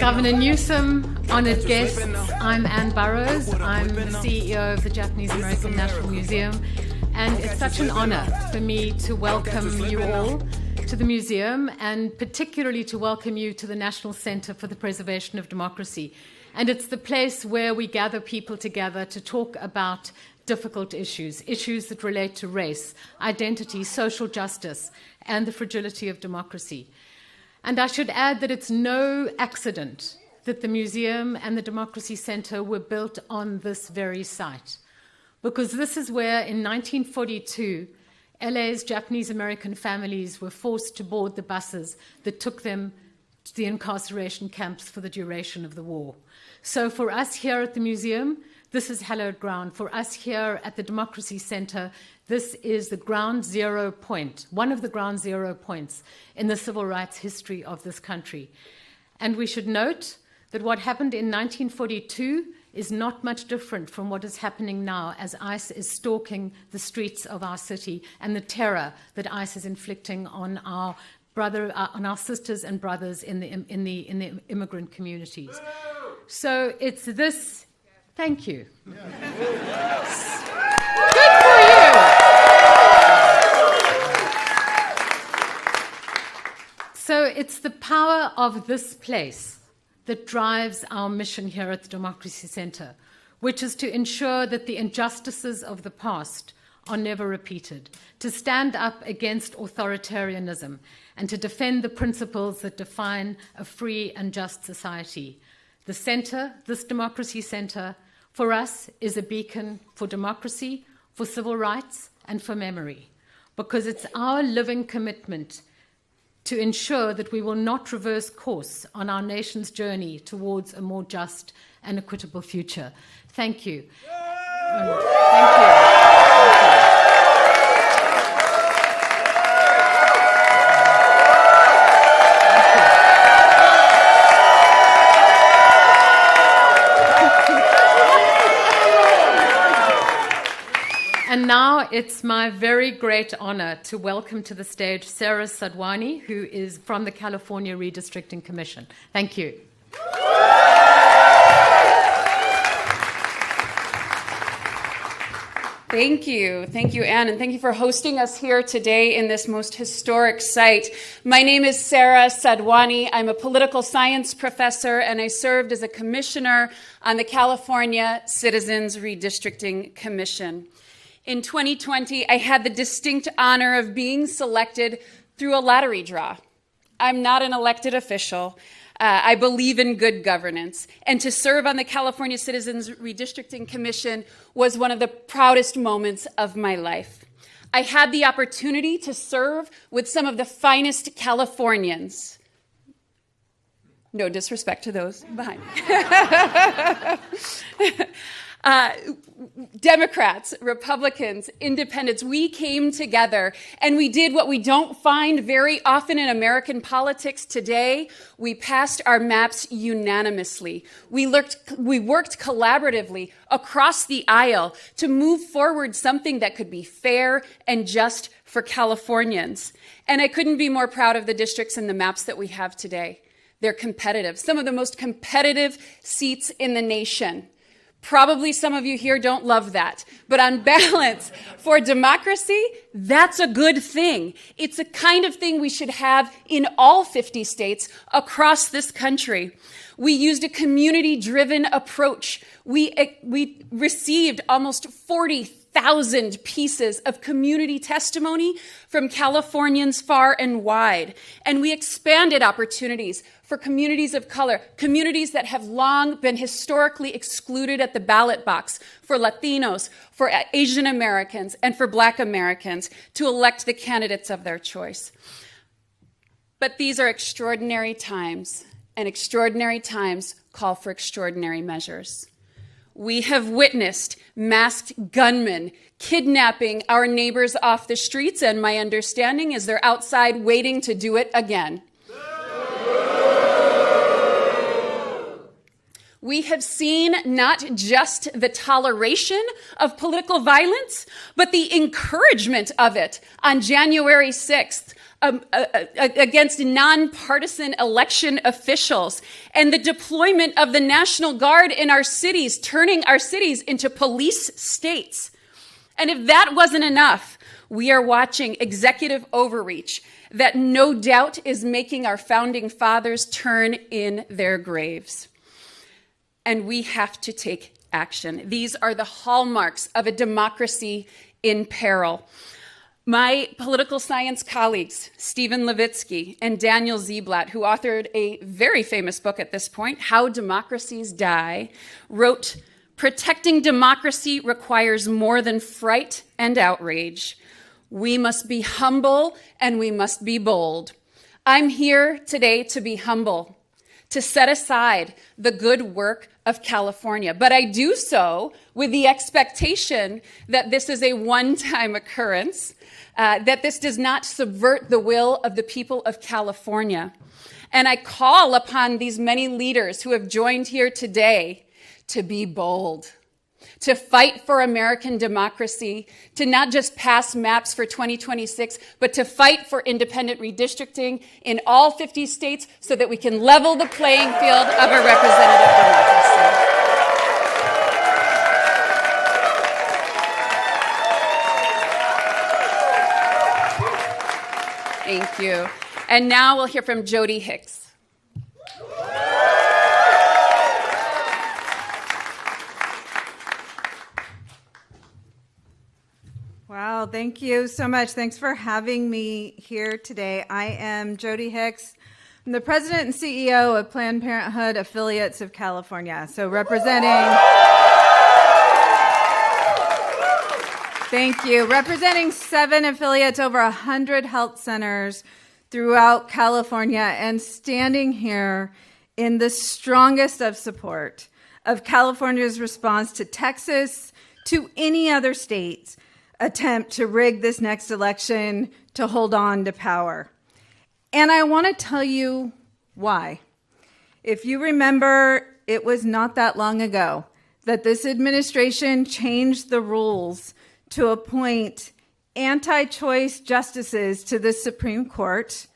Governor Newsom, honoured guests, I'm Ann Burrows. I'm the CEO of the Japanese American National Museum, and it's such an honour for me to welcome you all to the museum, and particularly to welcome you to the National Centre for the Preservation of Democracy. And it's the place where we gather people together to talk about difficult issues, issues that relate to race, identity, social justice, and the fragility of democracy. And I should add that it's no accident that the museum and the Democracy Centre were built on this very site, because this is where, in 1942, LA's Japanese American families were forced to board the buses that took them to the incarceration camps for the duration of the war. So for us here at the museum, this is hallowed ground. For us here at the Democracy Centre, this is the ground zero point, one of the ground zero points in the civil rights history of this country. And we should note that what happened in 1942 is not much different from what is happening now, as ICE is stalking the streets of our city and the terror that ICE is inflicting on our sisters and brothers in the immigrant communities. So it's this. Thank you. Good for you. So it's the power of this place that drives our mission here at the Democracy Centre, which is to ensure that the injustices of the past are never repeated, to stand up against authoritarianism, and to defend the principles that define a free and just society. The centre, this Democracy Centre, for us is a beacon for democracy, for civil rights, and for memory, because it's our living commitment to ensure that we will not reverse course on our nation's journey towards a more just and equitable future. Thank you. Thank you. And now it's my very great honor to welcome to the stage Sarah Sadwani, who is from the California Redistricting Commission. Thank you. Thank you. Thank you, Anne, and thank you for hosting us here today in this most historic site. My name is Sarah Sadwani. I'm a political science professor, and I served as a commissioner on the California Citizens Redistricting Commission. In 2020, I had the distinct honor of being selected through a lottery draw. I'm not an elected official. I believe in good governance. And to serve on the California Citizens Redistricting Commission was one of the proudest moments of my life. I had the opportunity to serve with some of the finest Californians. No disrespect to those behind. Democrats, Republicans, independents, we came together and we did what we don't find very often in American politics today. We passed our maps unanimously. We worked collaboratively across the aisle to move forward something that could be fair and just for Californians. And I couldn't be more proud of the districts and the maps that we have today. They're competitive, some of the most competitive seats in the nation. Probably some of you here don't love that, but on balance, for democracy, that's a good thing. It's a kind of thing we should have in all 50 states across this country. We used a community-driven approach. We received almost 40,000 pieces of community testimony from Californians far and wide, and we expanded opportunities for communities of color, communities that have long been historically excluded at the ballot box, for Latinos, for Asian Americans, and for Black Americans to elect the candidates of their choice. But these are extraordinary times, and extraordinary times call for extraordinary measures. We have witnessed masked gunmen kidnapping our neighbors off the streets, and my understanding is they're outside waiting to do it again. We have seen not just the toleration of political violence, but the encouragement of it. On January 6th, against nonpartisan election officials, and the deployment of the National Guard in our cities, turning our cities into police states. And if that wasn't enough, we are watching executive overreach that no doubt is making our founding fathers turn in their graves. And we have to take action. These are the hallmarks of a democracy in peril. My political science colleagues, Stephen Levitsky and Daniel Ziblatt, who authored a very famous book at this point, How Democracies Die, wrote, "Protecting democracy requires more than fright and outrage. We must be humble and we must be bold." I'm here today to be humble, to set aside the good work of California. But I do so with the expectation that this is a one-time occurrence, that this does not subvert the will of the people of California. And I call upon these many leaders who have joined here today to be bold, to fight for American democracy, to not just pass maps for 2026, but to fight for independent redistricting in all 50 states so that we can level the playing field of a representative democracy. Thank you. And now we'll hear from Jody Hicks. Wow, thank you so much. Thanks for having me here today. I am Jody Hicks. I'm the president and CEO of Planned Parenthood Affiliates of California. So representing 7 affiliates, over 100 health centers throughout California, and standing here in the strongest of support of California's response to Texas, to any other state's attempt to rig this next election to hold on to power. And I want to tell you why. If you remember, it was not that long ago that this administration changed the rules to appoint anti-choice justices to the Supreme Court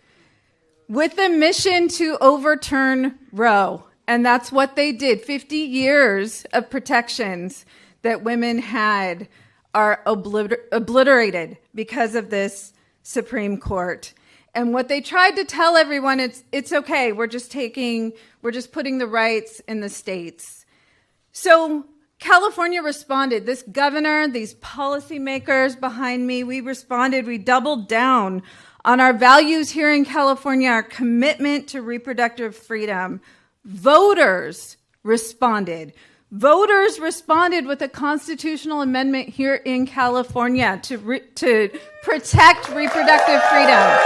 with the mission to overturn Roe. And that's what they did. 50 years of protections that women had are obliterated because of this Supreme Court. And what they tried to tell everyone, it's okay, we're just putting the rights in the states. So California responded. This governor, these policymakers behind me, we responded. We doubled down on our values here in California, our commitment to reproductive freedom. Voters responded. Voters responded with a constitutional amendment here in California to protect reproductive freedom.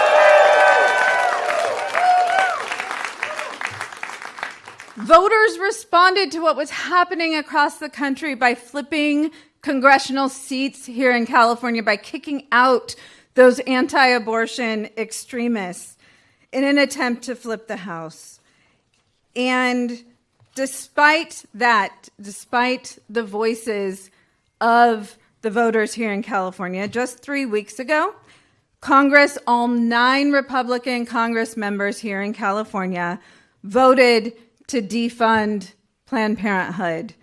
Voters responded to what was happening across the country by flipping congressional seats here in California, by kicking out those anti-abortion extremists in an attempt to flip the House. And despite the voices of the voters here in California, just 3 weeks ago, Congress, all 9 Republican Congress members here in California, voted to defund Planned Parenthood.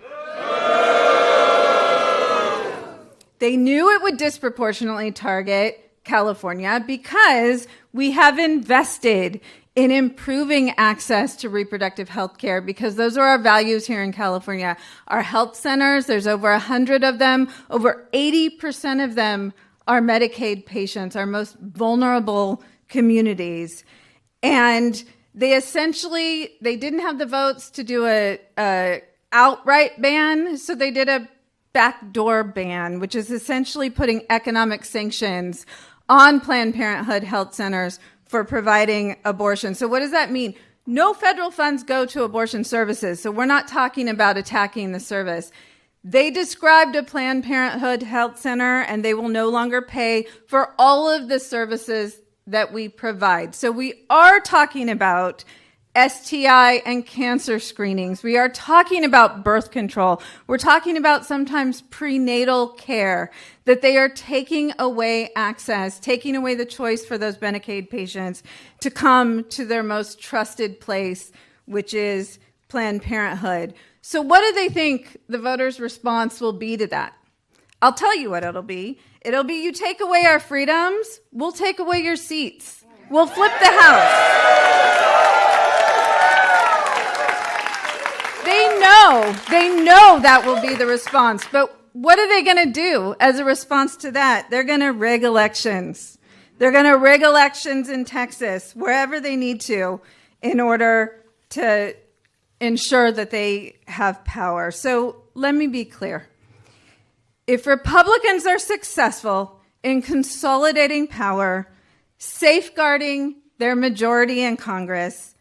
They knew it would disproportionately target California because we have invested in improving access to reproductive health care, because those are our values here in California. Our health centers, there's over 100 of them. Over 80% of them are Medicaid patients, our most vulnerable communities. And they didn't have the votes to do a outright ban, so they did a backdoor ban, which is essentially putting economic sanctions on Planned Parenthood health centers for providing abortion. So what does that mean? No federal funds go to abortion services, so we're not talking about attacking the service. They described a Planned Parenthood health center, and they will no longer pay for all of the services that we provide. So we are talking about STI and cancer screenings. We are talking about birth control. We're talking about sometimes prenatal care, that they are taking away access, taking away the choice for those Medicaid patients to come to their most trusted place, which is Planned Parenthood. So what do they think the voters' response will be to that? I'll tell you what it'll be. It'll be, you take away our freedoms, we'll take away your seats. We'll flip the House. They know that will be the response. But what are they going to do as a response to that? They're going to rig elections. They're going to rig elections in Texas, wherever they need to, in order to ensure that they have power. So let me be clear. If Republicans are successful in consolidating power, safeguarding their majority in Congress,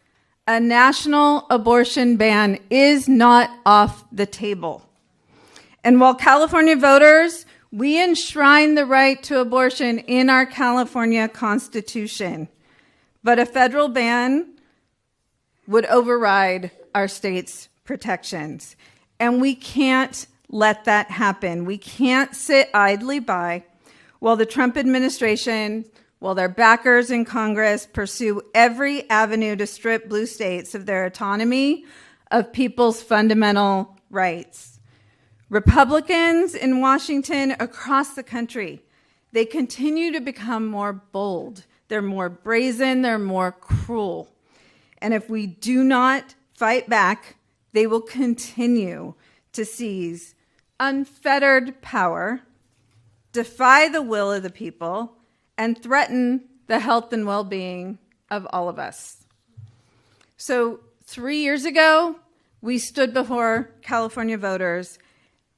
a national abortion ban is not off the table. And while California voters, we enshrine the right to abortion in our California Constitution, but a federal ban would override our state's protections. And we can't let that happen. We can't sit idly by while the Trump administration, while their backers in Congress pursue every avenue to strip blue states of their autonomy, of people's fundamental rights. Republicans in Washington, across the country, they continue to become more bold. They're more brazen, they're more cruel. And if we do not fight back, they will continue to seize unfettered power, defy the will of the people, and threaten the health and well-being of all of us. So 3 years ago, we stood before California voters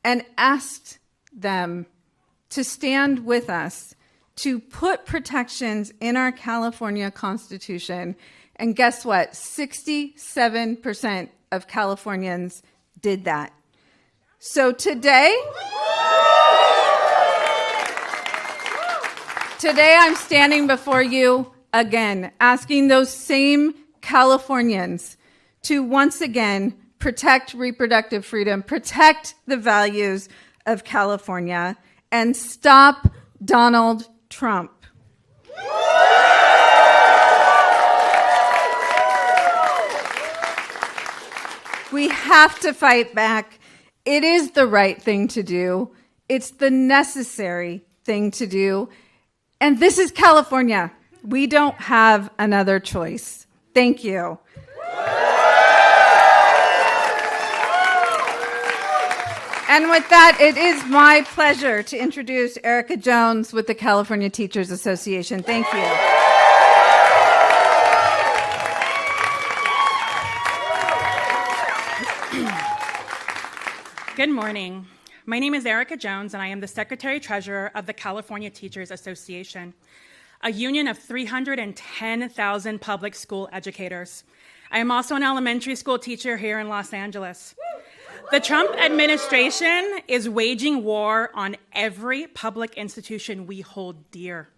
and asked them to stand with us to put protections in our California Constitution. And guess what? 67% of Californians did that. So today I'm standing before you again, asking those same Californians to once again protect reproductive freedom, protect the values of California, and stop Donald Trump. We have to fight back. It is the right thing to do. It's the necessary thing to do. And this is California. We don't have another choice. Thank you. And with that, it is my pleasure to introduce Erica Jones with the California Teachers Association. Thank you. Good morning. My name is Erica Jones, and I am the Secretary-Treasurer of the California Teachers Association, a union of 310,000 public school educators. I am also an elementary school teacher here in Los Angeles. The Trump administration is waging war on every public institution we hold dear.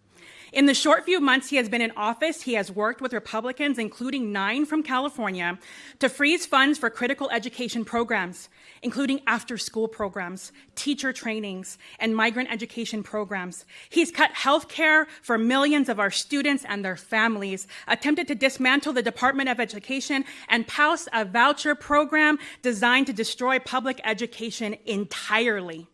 In the short few months he has been in office, he has worked with Republicans, including 9 from California, to freeze funds for critical education programs, including after-school programs, teacher trainings, and migrant education programs. He's cut health care for millions of our students and their families, attempted to dismantle the Department of Education, and pass a voucher program designed to destroy public education entirely.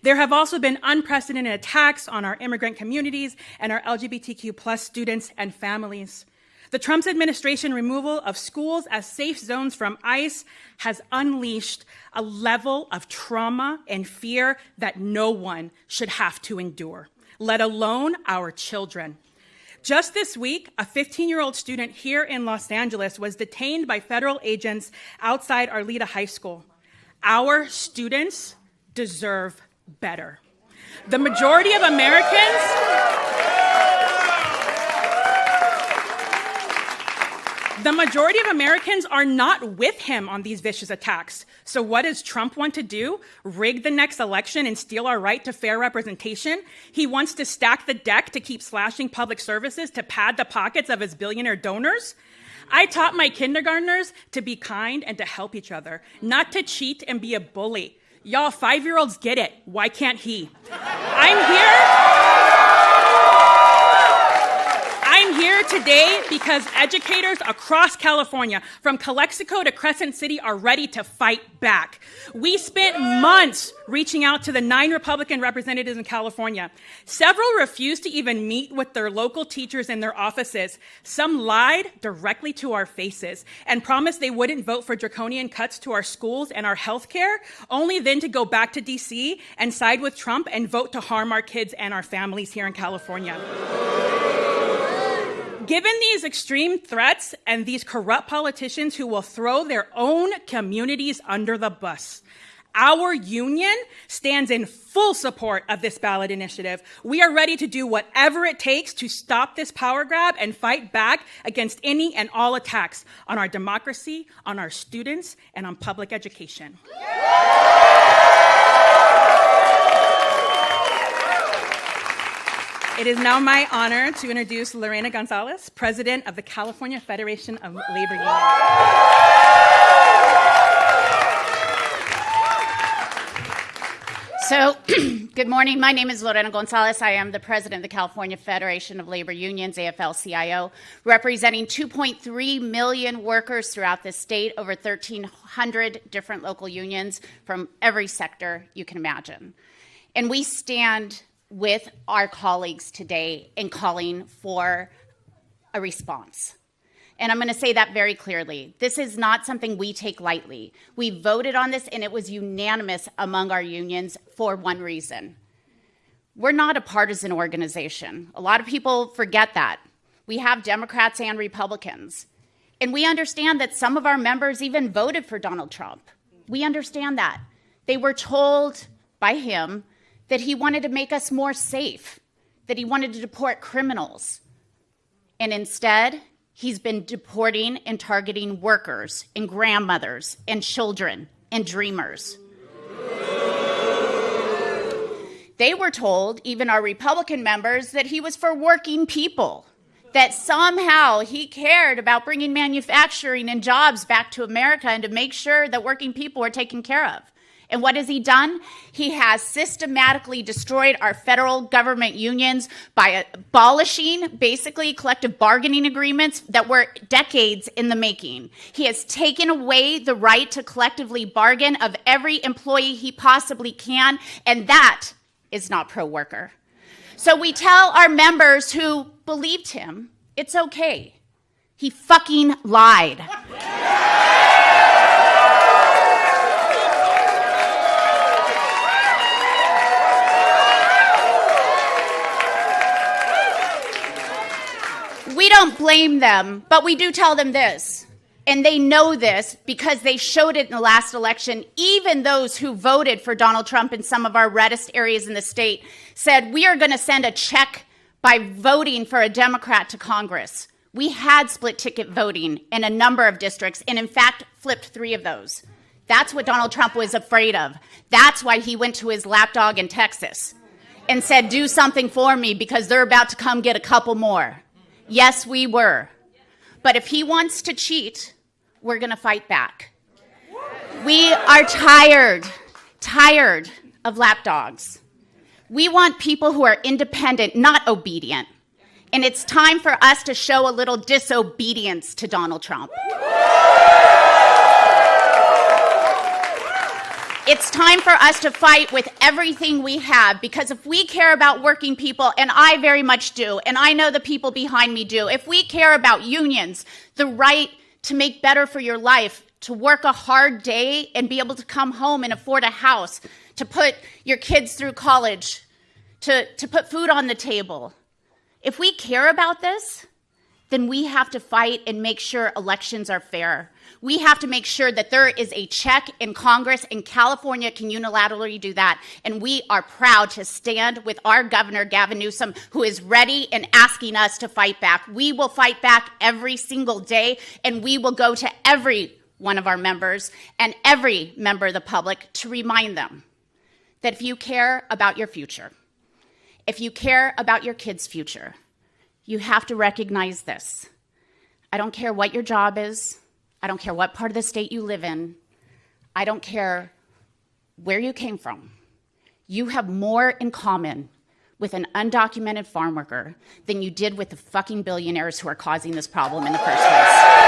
There have also been unprecedented attacks on our immigrant communities and our LGBTQ+ students and families. The Trump administration removal of schools as safe zones from ICE has unleashed a level of trauma and fear that no one should have to endure, let alone our children. Just this week, a 15-year-old student here in Los Angeles was detained by federal agents outside Arleta High School. Our students deserve better. The majority of Americans are not with him on these vicious attacks. So what does Trump want to do? Rig the next election and steal our right to fair representation? He wants to stack the deck to keep slashing public services to pad the pockets of his billionaire donors? I taught my kindergartners to be kind and to help each other, not to cheat and be a bully. Y'all 5-year-olds get it. Why can't he? I'm here today because educators across California, from Calexico to Crescent City, are ready to fight back. We spent months reaching out to the 9 Republican representatives in California. Several refused to even meet with their local teachers in their offices. Some lied directly to our faces and promised they wouldn't vote for draconian cuts to our schools and our health care, only then to go back to DC and side with Trump and vote to harm our kids and our families here in California. Given these extreme threats and these corrupt politicians who will throw their own communities under the bus, our union stands in full support of this ballot initiative. We are ready to do whatever it takes to stop this power grab and fight back against any and all attacks on our democracy, on our students, and on public education. It is now my honor to introduce Lorena Gonzalez, President of the California Federation of Labor Unions. So, good morning. My name is Lorena Gonzalez. I am the President of the California Federation of Labor Unions, AFL-CIO, representing 2.3 million workers throughout the state, over 1,300 different local unions from every sector you can imagine. And we stand with our colleagues today in calling for a response. And I'm going to say that very clearly. This is not something we take lightly. We voted on this, and it was unanimous among our unions for one reason. We're not a partisan organization. A lot of people forget that. We have Democrats and Republicans. And we understand that some of our members even voted for Donald Trump. We understand that. They were told by him that he wanted to make us more safe, that he wanted to deport criminals. And instead, he's been deporting and targeting workers and grandmothers and children and dreamers. They were told, even our Republican members, that he was for working people, that somehow he cared about bringing manufacturing and jobs back to America and to make sure that working people were taken care of. And what has he done? He has systematically destroyed our federal government unions by abolishing, basically, collective bargaining agreements that were decades in the making. He has taken away the right to collectively bargain of every employee he possibly can, and that is not pro-worker. So we tell our members who believed him, it's okay. He fucking lied. We don't blame them, but we do tell them this. And they know this because they showed it in the last election. Even those who voted for Donald Trump in some of our reddest areas in the state said, we are going to send a check by voting for a Democrat to Congress. We had split ticket voting in a number of districts, and in fact, flipped 3 of those. That's what Donald Trump was afraid of. That's why he went to his lapdog in Texas and said, do something for me because they're about to come get a couple more. Yes, we were. But if he wants to cheat, we're going to fight back. We are tired of lapdogs. We want people who are independent, not obedient. And it's time for us to show a little disobedience to Donald Trump. It's time for us to fight with everything we have, because if we care about working people, and I very much do, and I know the people behind me do, if we care about unions, the right to make better for your life, to work a hard day and be able to come home and afford a house, to put your kids through college, to put food on the table. If we care about this, then we have to fight and make sure elections are fair. We have to make sure that there is a check in Congress, and California can unilaterally do that. And we are proud to stand with our Governor Gavin Newsom, who is ready and asking us to fight back. We will fight back every single day, and we will go to every one of our members and every member of the public to remind them that if you care about your future, if you care about your kids' future, you have to recognize this. I don't care what your job is. I don't care what part of the state you live in. I don't care where you came from. You have more in common with an undocumented farm worker than you did with the fucking billionaires who are causing this problem in the first place.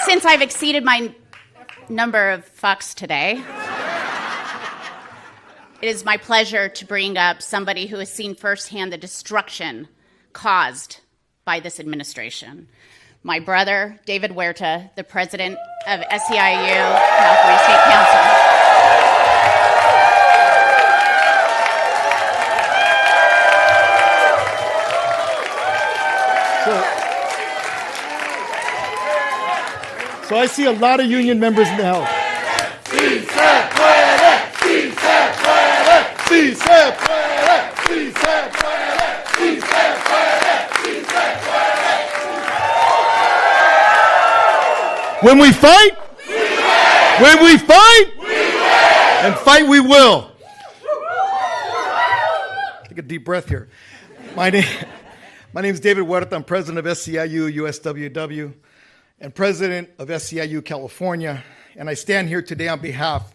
Since I've exceeded my number of fucks today, it is my pleasure to bring up somebody who has seen firsthand the destruction caused by this administration. My brother, David Huerta, the president of SEIU, California State Council. So I see a lot of union members in the house. Si se puede, si se puede, si se puede, si se puede, si se puede, si se puede. When we fight, we win. When we fight, we win. And fight we will. Take a deep breath here. My name is David Huerta. I'm president of SEIU USWW and president of SEIU California, and I stand here today on behalf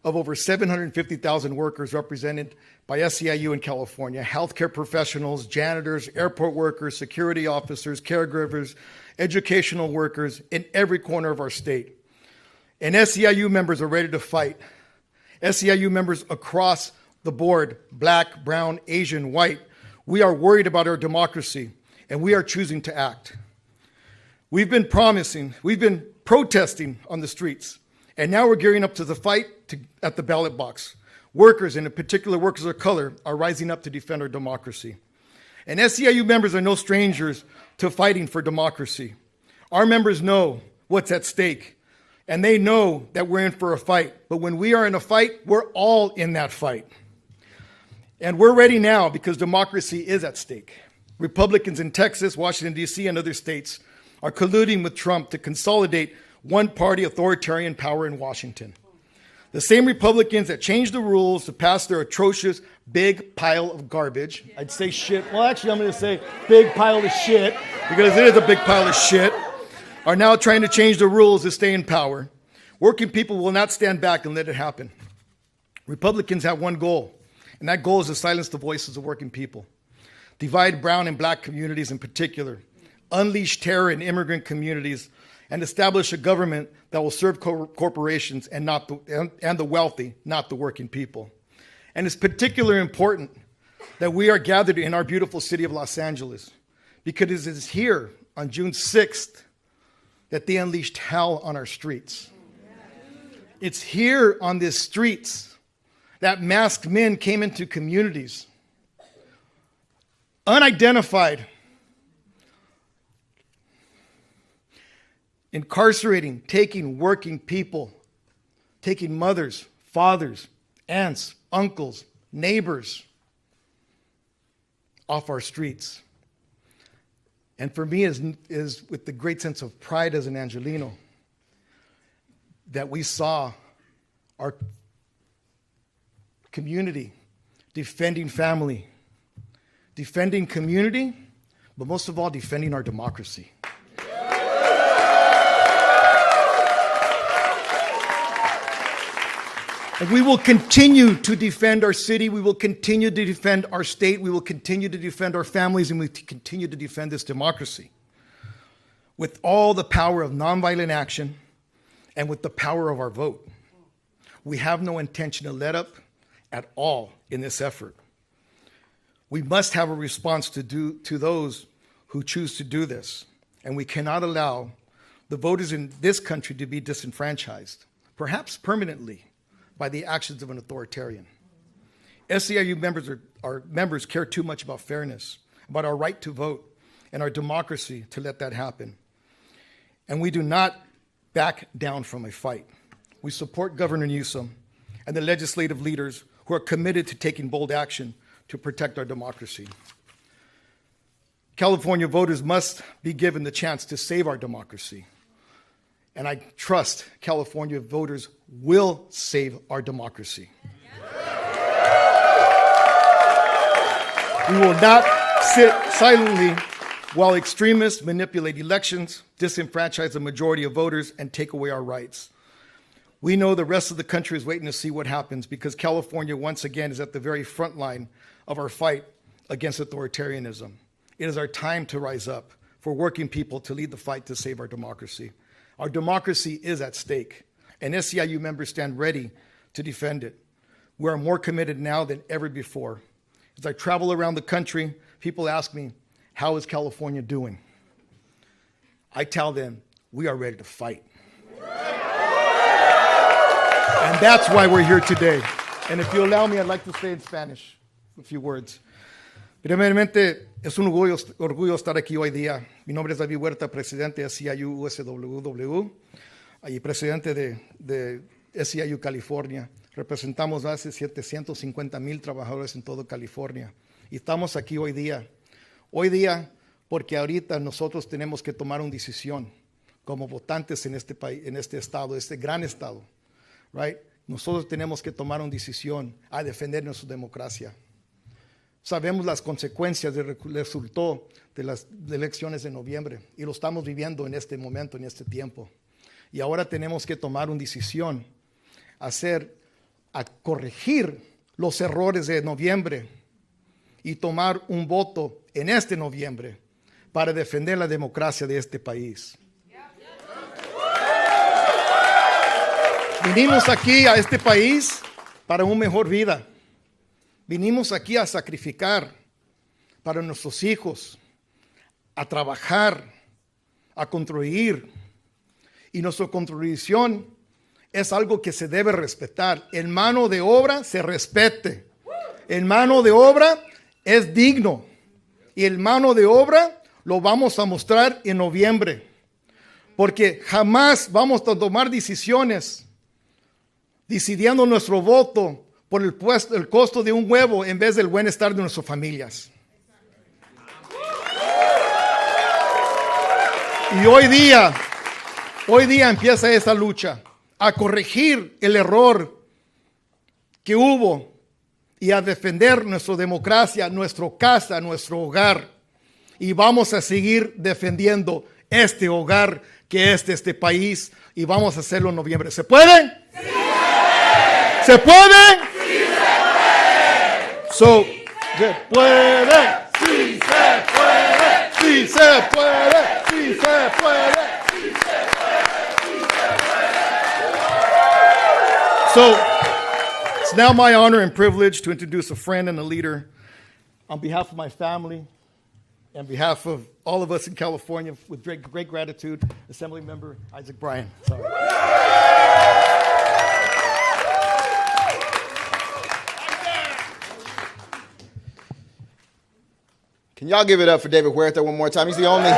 of over 750,000 workers represented by SEIU in California, healthcare professionals, janitors, airport workers, security officers, caregivers, educational workers in every corner of our state. And SEIU members are ready to fight. SEIU members across the board, black, brown, Asian, white, we are worried about our democracy, and we are choosing to act. We've been protesting on the streets, and now we're gearing up to the fight at the ballot box. Workers, and in particular workers of color, are rising up to defend our democracy. And SEIU members are no strangers to fighting for democracy. Our members know what's at stake, and they know that we're in for a fight. But when we are in a fight, we're all in that fight. And we're ready now because democracy is at stake. Republicans in Texas, Washington, D.C., and other states are colluding with Trump to consolidate one-party authoritarian power in Washington. The same Republicans that changed the rules to pass their atrocious big pile of garbage, I'd say shit, well actually I'm going to say big pile of shit, because it is a big pile of shit, are now trying to change the rules to stay in power. Working people will not stand back and let it happen. Republicans have one goal, and that goal is to silence the voices of working people, divide brown and black communities in particular, unleash terror in immigrant communities, and establish a government that will serve corporations and the wealthy, not the working people. And it's particularly important that we are gathered in our beautiful city of Los Angeles, because it is here on June 6th that they unleashed hell on our streets. It's here on these streets that masked men came into communities, unidentified, incarcerating, taking working people, taking mothers, fathers, aunts, uncles, neighbors off our streets. And for me is with the great sense of pride as an Angelino that we saw our community defending family, defending community, but most of all defending our democracy. And we will continue to defend our city, we will continue to defend our state, we will continue to defend our families, and we continue to defend this democracy with all the power of nonviolent action and with the power of our vote. We have no intention to let up at all in this effort. We must have a response to those who choose to do this, and we cannot allow the voters in this country to be disenfranchised, perhaps permanently, by the actions of an authoritarian. SEIU members care too much about fairness, about our right to vote, and our democracy to let that happen. And we do not back down from a fight. We support Governor Newsom and the legislative leaders who are committed to taking bold action to protect our democracy. California voters must be given the chance to save our democracy. And I trust California voters will save our democracy. We will not sit silently while extremists manipulate elections, disenfranchise the majority of voters, and take away our rights. We know the rest of the country is waiting to see what happens because California, once again, is at the very front line of our fight against authoritarianism. It is our time to rise up for working people to lead the fight to save our democracy. Our democracy is at stake, and SEIU members stand ready to defend it. We are more committed now than ever before. As I travel around the country, people ask me, how is California doing? I tell them, we are ready to fight. And that's why we're here today. And if you allow me, I'd like to say in Spanish a few words. Primeramente, es un orgullo estar aquí hoy día. Mi nombre es David Huerta, presidente de SEIU USWW y presidente de SEIU California. Representamos más de 750,000 trabajadores en todo California. Y estamos aquí hoy día. Hoy día porque ahorita nosotros tenemos que tomar una decisión como votantes en este país, en este estado, este gran estado. Right? Nosotros tenemos que tomar una decisión a defender nuestra democracia. Sabemos las consecuencias del resultado de las elecciones de noviembre y lo estamos viviendo en este momento, en este tiempo. Y ahora tenemos que tomar una decisión, a corregir los errores de noviembre y tomar un voto en este noviembre para defender la democracia de este país. Vinimos aquí a este país para una mejor vida. Vinimos aquí a sacrificar para nuestros hijos, a trabajar, a construir. Y nuestra contribución es algo que se debe respetar. El mano de obra se respete. El mano de obra es digno. Y el mano de obra lo vamos a mostrar en noviembre. Porque jamás vamos a tomar decisiones decidiendo nuestro voto por el costo de un huevo en vez del bienestar de nuestras familias. Y hoy día empieza esa lucha a corregir el error que hubo y a defender nuestra democracia, nuestra casa, nuestro hogar. Y vamos a seguir defendiendo este hogar que es de este país y vamos a hacerlo en noviembre. ¿Se puede? ¡Sí! ¿Se puede? ¡Sí se puede! So, ¿se puede? ¡Sí se puede! ¡Sí se puede! ¡Sí se puede! ¡Sí se puede! So, it's now my honor and privilege to introduce a friend and a leader on behalf of my family, on behalf of all of us in California, with great gratitude, Assemblymember Isaac Bryan. Sorry. Can y'all give it up for David Huerta one more time? He's the only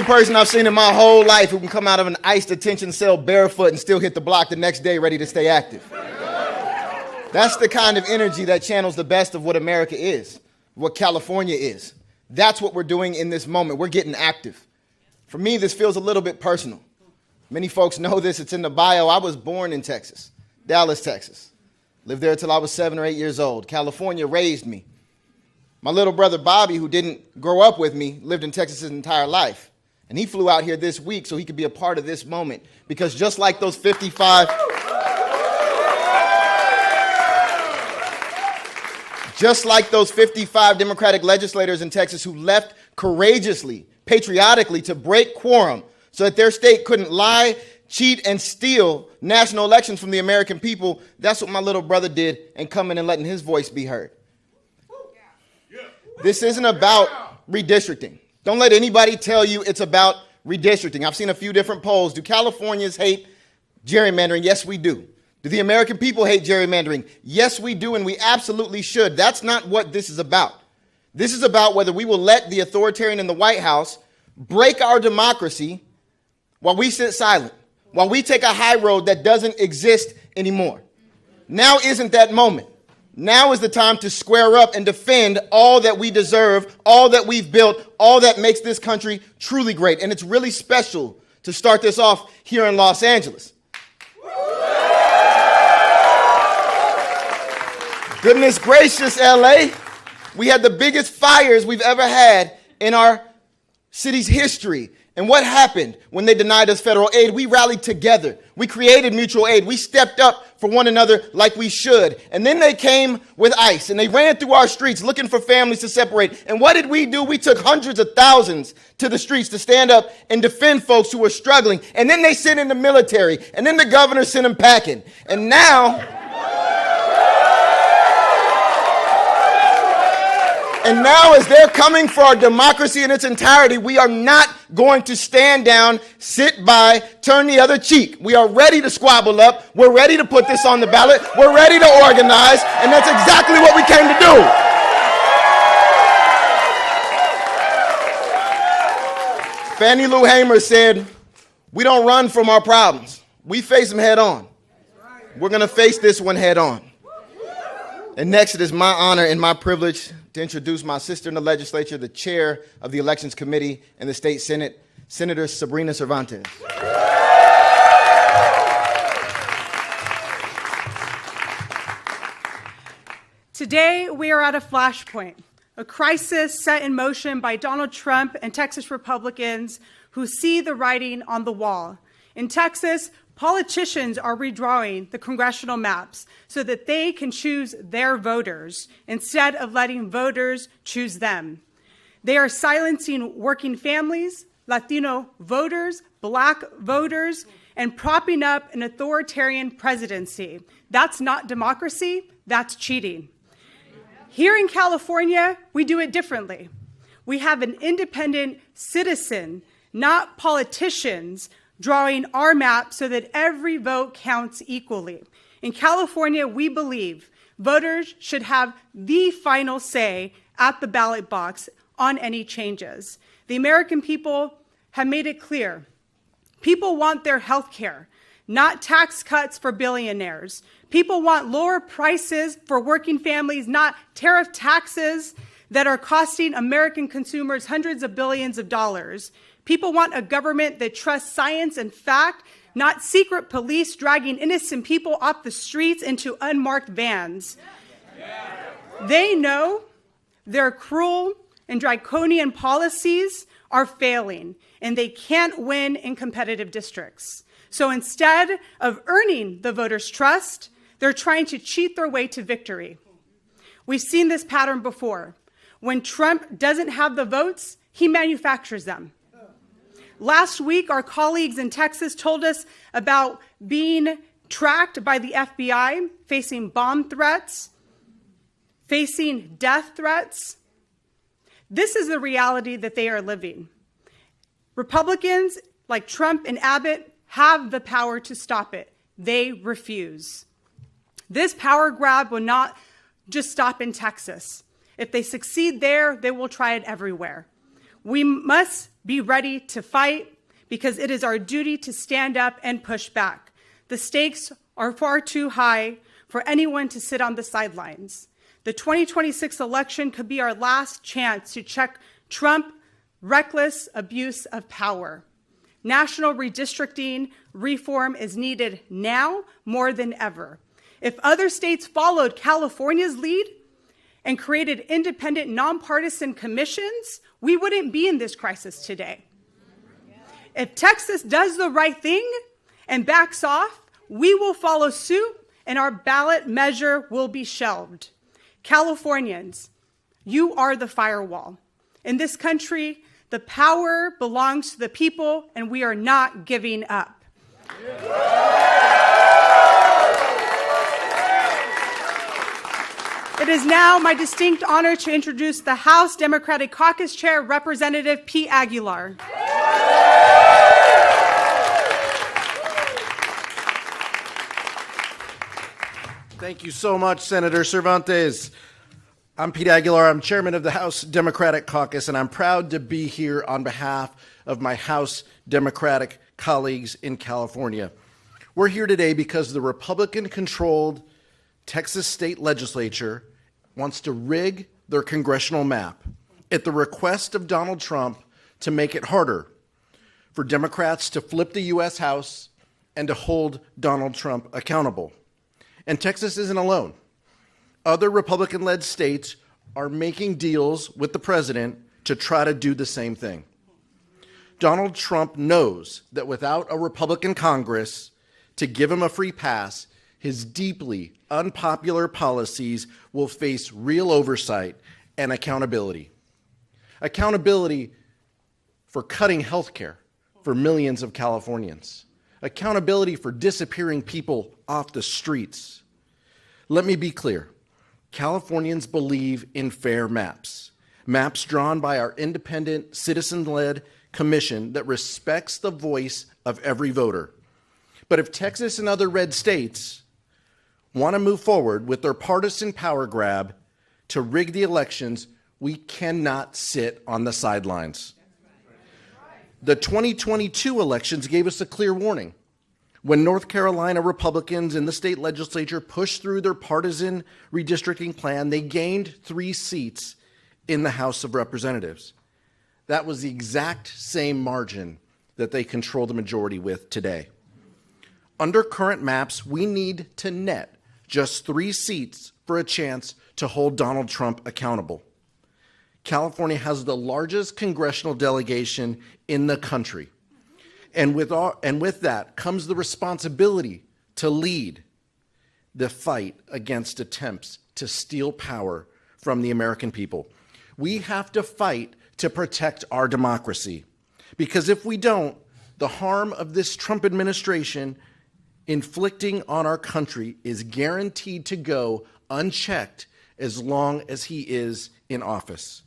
person I've seen in my whole life who can come out of an ICE detention cell barefoot and still hit the block the next day ready to stay active. That's the kind of energy that channels the best of what America is, what California is. That's what we're doing in this moment. We're getting active. For me, this feels a little bit personal. Many folks know this. It's in the bio. I was born in Texas, Dallas, Texas. Lived there until I was 7 or 8 years old. California raised me. My little brother Bobby, who didn't grow up with me, lived in Texas his entire life. And he flew out here this week so he could be a part of this moment. Because just like those 55 Democratic legislators in Texas who left courageously, patriotically to break quorum so that their state couldn't lie, cheat, and steal national elections from the American people, that's what my little brother did and coming and letting his voice be heard. This isn't about redistricting. Don't let anybody tell you it's about redistricting. I've seen a few different polls. Do Californians hate gerrymandering? Yes, we do. Do the American people hate gerrymandering? Yes, we do, and we absolutely should. That's not what this is about. This is about whether we will let the authoritarian in the White House break our democracy while we sit silent, while we take a high road that doesn't exist anymore. Now isn't that moment. Now is the time to square up and defend all that we deserve, all that we've built, all that makes this country truly great. And it's really special to start this off here in Los Angeles. Goodness gracious, LA. We had the biggest fires we've ever had in our city's history. And what happened when they denied us federal aid? We rallied together. We created mutual aid. We stepped up for one another like we should. And then they came with ICE and they ran through our streets looking for families to separate. And what did we do? We took hundreds of thousands to the streets to stand up and defend folks who were struggling. And then they sent in the military. And then the governor sent them packing. And now as they're coming for our democracy in its entirety, we are not going to stand down, sit by, turn the other cheek. We are ready to squabble up. We're ready to put this on the ballot. We're ready to organize. And that's exactly what we came to do. Fannie Lou Hamer said, we don't run from our problems. We face them head on. We're going to face this one head on. And next, it is my honor and my privilege to introduce my sister in the legislature, the chair of the Elections Committee in the State Senate, Senator Sabrina Cervantes. Today, we are at a flashpoint, a crisis set in motion by Donald Trump and Texas Republicans who see the writing on the wall. In Texas, politicians are redrawing the congressional maps so that they can choose their voters instead of letting voters choose them. They are silencing working families, Latino voters, Black voters, and propping up an authoritarian presidency. That's not democracy, that's cheating. Here in California, we do it differently. We have an independent citizen, not politicians, drawing our map so that every vote counts equally. In California, we believe voters should have the final say at the ballot box on any changes. The American people have made it clear. People want their health care, not tax cuts for billionaires. People want lower prices for working families, not tariff taxes that are costing American consumers hundreds of billions of dollars. People want a government that trusts science and fact, not secret police dragging innocent people off the streets into unmarked vans. They know their cruel and draconian policies are failing, and they can't win in competitive districts. So instead of earning the voters' trust, they're trying to cheat their way to victory. We've seen this pattern before. When Trump doesn't have the votes, he manufactures them. Last week, our colleagues in Texas told us about being tracked by the FBI, facing bomb threats, facing death threats. This is the reality that they are living. Republicans like Trump and Abbott have the power to stop it. They refuse. This power grab will not just stop in Texas. If they succeed there, they will try it everywhere. We must be ready to fight because it is our duty to stand up and push back. The stakes are far too high for anyone to sit on the sidelines. The 2026 election could be our last chance to check Trump's reckless abuse of power. National redistricting reform is needed now more than ever. If other states followed California's lead and created independent, nonpartisan commissions, we wouldn't be in this crisis today. If Texas does the right thing and backs off, we will follow suit and our ballot measure will be shelved. Californians, you are the firewall. In this country, the power belongs to the people, and we are not giving up. It is now my distinct honor to introduce the House Democratic Caucus Chair, Representative Pete Aguilar. Thank you so much, Senator Cervantes. I'm Pete Aguilar. I'm chairman of the House Democratic Caucus, and I'm proud to be here on behalf of my House Democratic colleagues in California. We're here today because the Republican-controlled Texas state legislature wants to rig their congressional map at the request of Donald Trump to make it harder for Democrats to flip the U.S. House and to hold Donald Trump accountable. And Texas isn't alone. Other Republican-led states are making deals with the president to try to do the same thing. Donald Trump knows that without a Republican Congress to give him a free pass, his deeply unpopular policies will face real oversight and accountability. Accountability for cutting health care for millions of Californians. Accountability for disappearing people off the streets. Let me be clear. Californians believe in fair maps. Maps drawn by our independent, citizen-led commission that respects the voice of every voter. But if Texas and other red states want to move forward with their partisan power grab to rig the elections, we cannot sit on the sidelines. The 2022 elections gave us a clear warning. When North Carolina Republicans in the state legislature pushed through their partisan redistricting plan, they gained 3 seats in the House of Representatives. That was the exact same margin that they control the majority with today. Under current maps, we need to net just 3 seats for a chance to hold Donald Trump accountable. California has the largest congressional delegation in the country. And with that comes the responsibility to lead the fight against attempts to steal power from the American people. We have to fight to protect our democracy. Because if we don't, the harm of this Trump administration inflicting on our country is guaranteed to go unchecked as long as he is in office.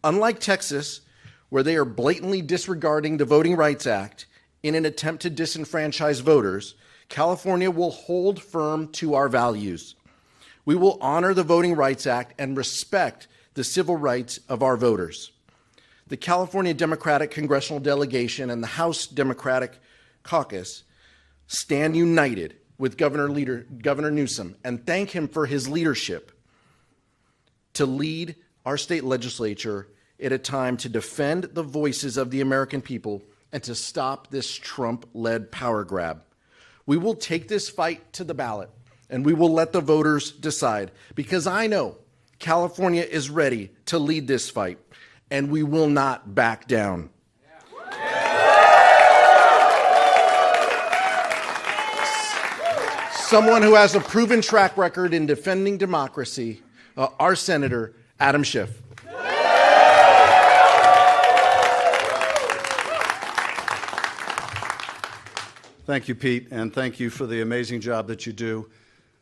Unlike Texas, where they are blatantly disregarding the Voting Rights Act in an attempt to disenfranchise voters, California will hold firm to our values. We will honor the Voting Rights Act and respect the civil rights of our voters. The California Democratic Congressional Delegation and the House Democratic Caucus stand united with Governor Newsom and thank him for his leadership to lead our state legislature at a time to defend the voices of the American people and to stop this Trump-led power grab. We will take this fight to the ballot, and we will let the voters decide, because I know California is ready to lead this fight, and we will not back down. Someone who has a proven track record in defending democracy, our Senator Adam Schiff. Thank you, Pete, and thank you for the amazing job that you do.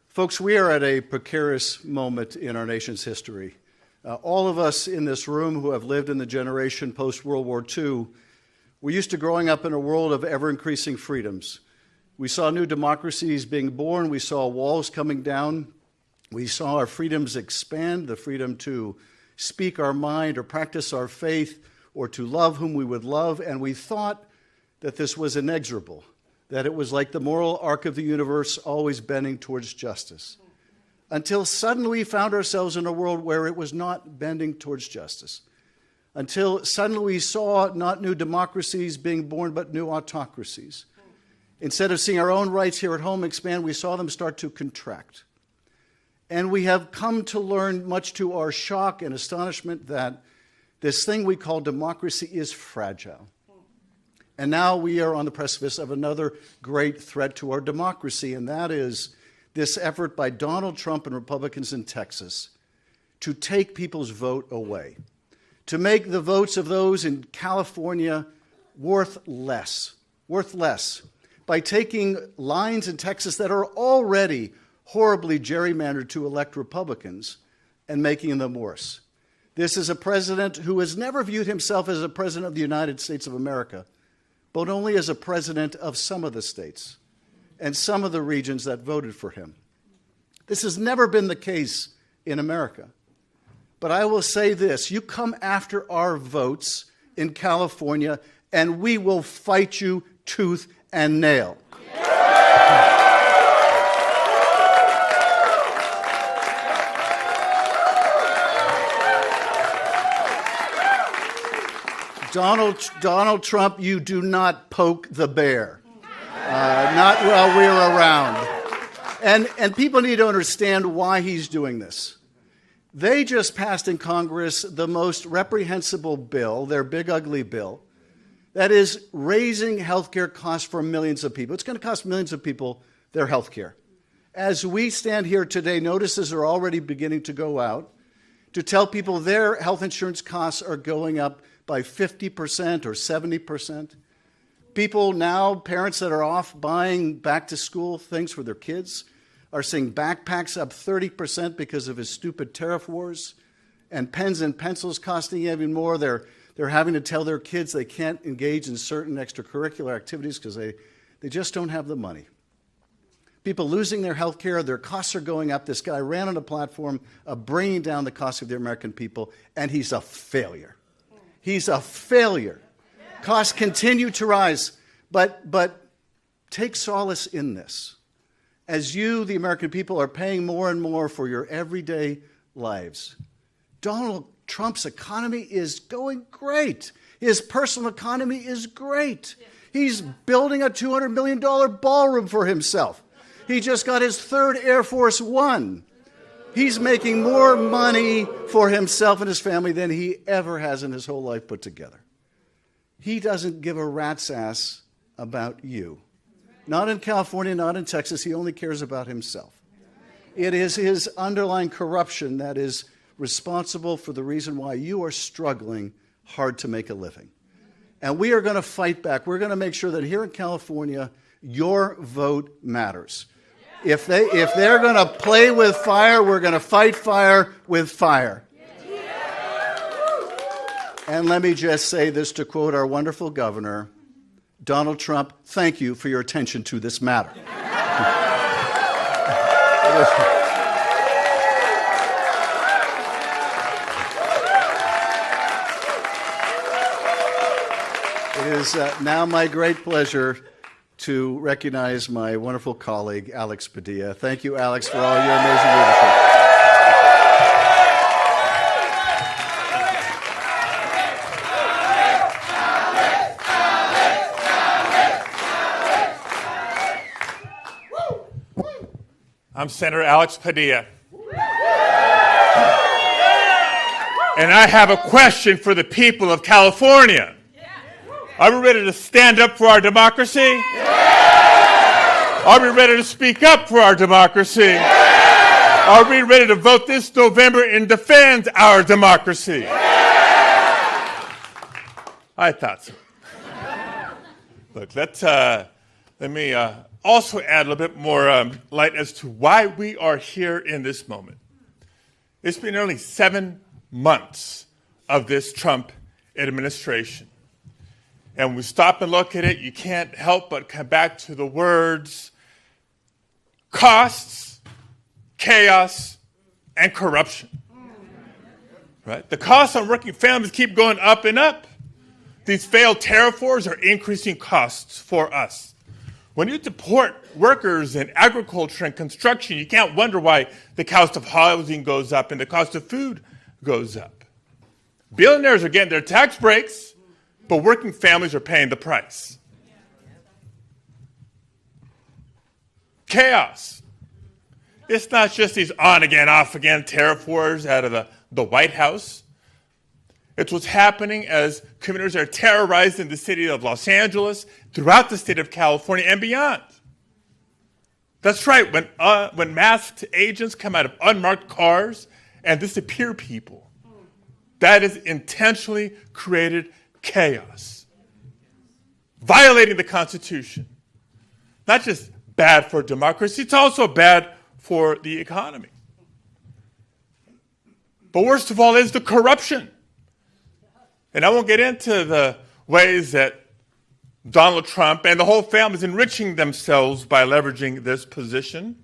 Folks, we are at a precarious moment in our nation's history. All of us in this room who have lived in the generation post-World War II, we're used to growing up in a world of ever-increasing freedoms. We saw new democracies being born. We saw walls coming down. We saw our freedoms expand, the freedom to speak our mind or practice our faith or to love whom we would love, and we thought that this was inexorable, that it was like the moral arc of the universe always bending towards justice, until suddenly we found ourselves in a world where it was not bending towards justice, until suddenly we saw not new democracies being born, but new autocracies. Instead of seeing our own rights here at home expand, we saw them start to contract. And we have come to learn, much to our shock and astonishment, that this thing we call democracy is fragile. And now we are on the precipice of another great threat to our democracy, and that is this effort by Donald Trump and Republicans in Texas to take people's vote away, to make the votes of those in California worth less, by taking lines in Texas that are already horribly gerrymandered to elect Republicans and making them worse. This is a president who has never viewed himself as a president of the United States of America, but only as a president of some of the states and some of the regions that voted for him. This has never been the case in America. But I will say this, you come after our votes in California, and we will fight you tooth and nail. Donald Trump, you do not poke the bear. Not while we're around. And people need to understand why he's doing this. They just passed in Congress the most reprehensible bill, their big ugly bill, that is raising health care costs for millions of people. It's going to cost millions of people their health care. As we stand here today, notices are already beginning to go out to tell people their health insurance costs are going up by 50% or 70%. People now, parents that are off buying back-to-school things for their kids, are seeing backpacks up 30% because of his stupid tariff wars, and pens and pencils costing even more. They're having to tell their kids they can't engage in certain extracurricular activities because they just don't have the money. People losing their health care, their costs are going up. This guy ran on a platform of bringing down the cost of the American people, and he's a failure. He's a failure. Costs continue to rise, but take solace in this. As you, the American people, are paying more and more for your everyday lives, Donald Trump's economy is going great. His personal economy is great. He's building a $200 million ballroom for himself. He just got his third Air Force One. He's making more money for himself and his family than he ever has in his whole life put together. He doesn't give a rat's ass about you. Not in California, not in Texas. He only cares about himself. It is his underlying corruption that is responsible for the reason why you are struggling hard to make a living. And we are going to fight back. We're going to make sure that here in California, your vote matters. If they're going to play with fire, we're going to fight fire with fire. And let me just say this to quote our wonderful governor, Donald Trump, thank you for your attention to this matter. It is now my great pleasure to recognize my wonderful colleague, Alex Padilla. Thank you, Alex, for all your amazing leadership. I'm Senator Alex Padilla. And I have a question for the people of California. Are we ready to stand up for our democracy? Are we ready to speak up for our democracy? Are we ready to vote this November and defend our democracy? I thought so. Look, let me also add a little bit more light as to why we are here in this moment. It's been nearly 7 months of this Trump administration. And when we stop and look at it, you can't help but come back to the words costs, chaos, and corruption. Right? The costs on working families keep going up and up. These failed tariff wars are increasing costs for us. When you deport workers in agriculture and construction, you can't wonder why the cost of housing goes up and the cost of food goes up. Billionaires are getting their tax breaks, but working families are paying the price. Chaos. It's not just these on-again, off-again tariff wars out of the White House. It's what's happening as communities are terrorized in the city of Los Angeles, throughout the state of California, and beyond. That's right, when masked agents come out of unmarked cars and disappear people, that is intentionally created chaos, violating the Constitution. Not just bad for democracy, it's also bad for the economy. But worst of all is the corruption. And I won't get into the ways that Donald Trump and the whole family is enriching themselves by leveraging this position.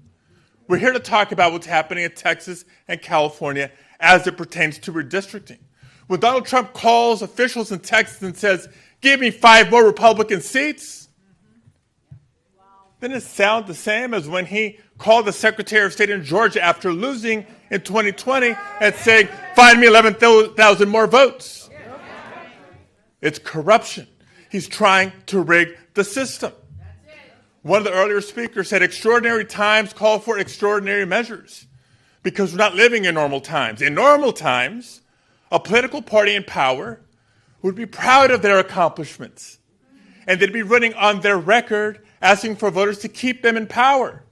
We're here to talk about what's happening in Texas and California as it pertains to redistricting. When Donald Trump calls officials in Texas and says, give me 5 more Republican seats, didn't it sound the same as when he called the Secretary of State in Georgia after losing in 2020 and saying, find me 11,000 more votes? It's corruption. He's trying to rig the system. One of the earlier speakers said extraordinary times call for extraordinary measures because we're not living in normal times. In normal times, a political party in power would be proud of their accomplishments, and they'd be running on their record asking for voters to keep them in power.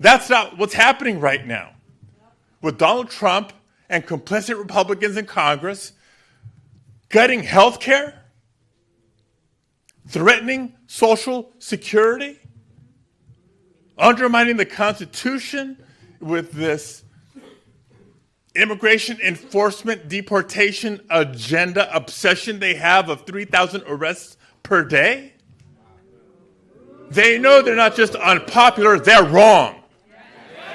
That's not what's happening right now. With Donald Trump and complicit Republicans in Congress gutting health care, threatening Social Security, undermining the Constitution with this immigration enforcement deportation agenda obsession they have of 3,000 arrests per day. They know they're not just unpopular, they're wrong.